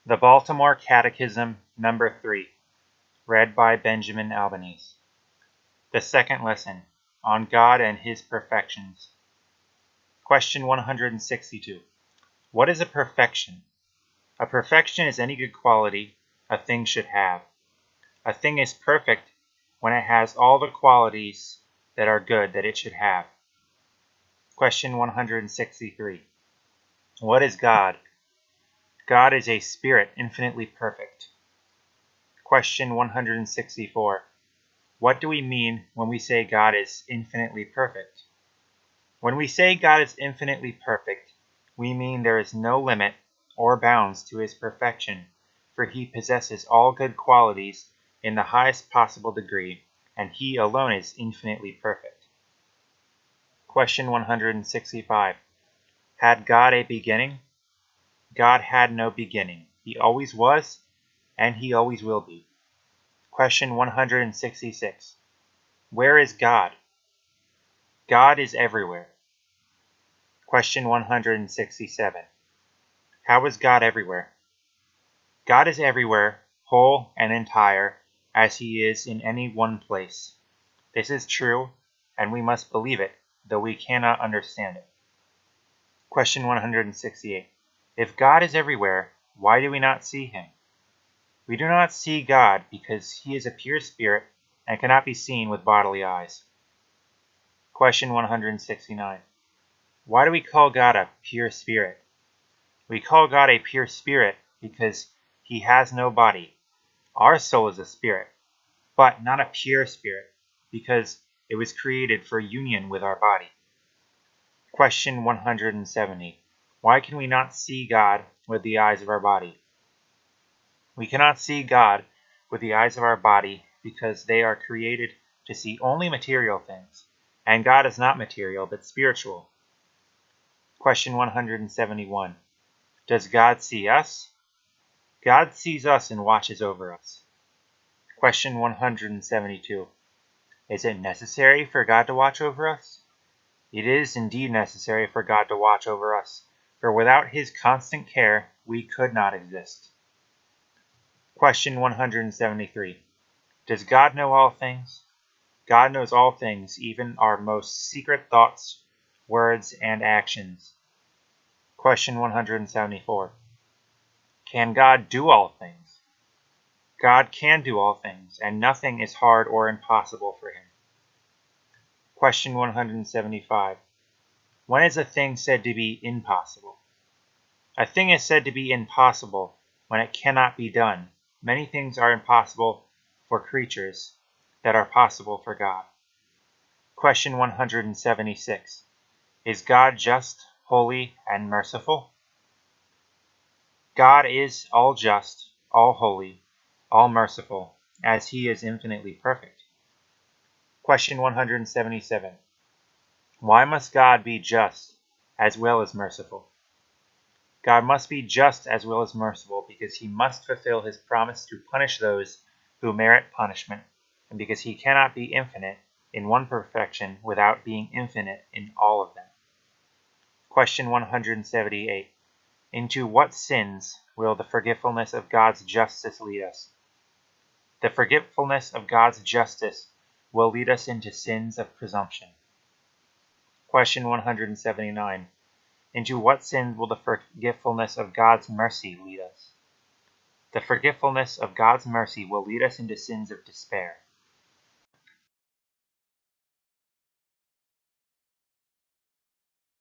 The Baltimore Catechism, number 3, read by Benjamin Albanese. The second lesson, on God and His perfections. Question 162. What is a perfection? A perfection is any good quality a thing should have. A thing is perfect when it has all the qualities that are good that it should have. Question 163. What is God? God is a spirit infinitely perfect. Question 164. What do we mean when we say God is infinitely perfect? When we say God is infinitely perfect, we mean there is no limit or bounds to His perfection, for He possesses all good qualities in the highest possible degree, and He alone is infinitely perfect. Question 165. Had God a beginning? God had no beginning. He always was, and He always will be. Question 166. Where is God? God is everywhere. Question 167. How is God everywhere? God is everywhere, whole and entire, as He is in any one place. This is true, and we must believe it, though we cannot understand it. Question 168. If God is everywhere, why do we not see Him? We do not see God because He is a pure spirit and cannot be seen with bodily eyes. Question 169. Why do we call God a pure spirit? We call God a pure spirit because He has no body. Our soul is a spirit, but not a pure spirit, because it was created for union with our body. Question 170. Why can we not see God with the eyes of our body? We cannot see God with the eyes of our body because they are created to see only material things, and God is not material but spiritual. Question 171. Does God see us? God sees us and watches over us. Question 172. Is it necessary for God to watch over us? It is indeed necessary for God to watch over us, for without His constant care, we could not exist. Question 173. Does God know all things? God knows all things, even our most secret thoughts, words, and actions. Question 174. Can God do all things? God can do all things, and nothing is hard or impossible for Him. Question 175. When is a thing said to be impossible? A thing is said to be impossible when it cannot be done. Many things are impossible for creatures that are possible for God. Question 176. Is God just, holy, and merciful? God is all just, all holy, all merciful, as He is infinitely perfect. Question 177. Why must God be just as well as merciful? God must be just as well as merciful because He must fulfill His promise to punish those who merit punishment, and because He cannot be infinite in one perfection without being infinite in all of them. Question 178. Into what sins will the forgetfulness of God's justice lead us? The forgetfulness of God's justice will lead us into sins of presumption. Question 179. Into what sins will the forgetfulness of God's mercy lead us? The forgetfulness of God's mercy will lead us into sins of despair.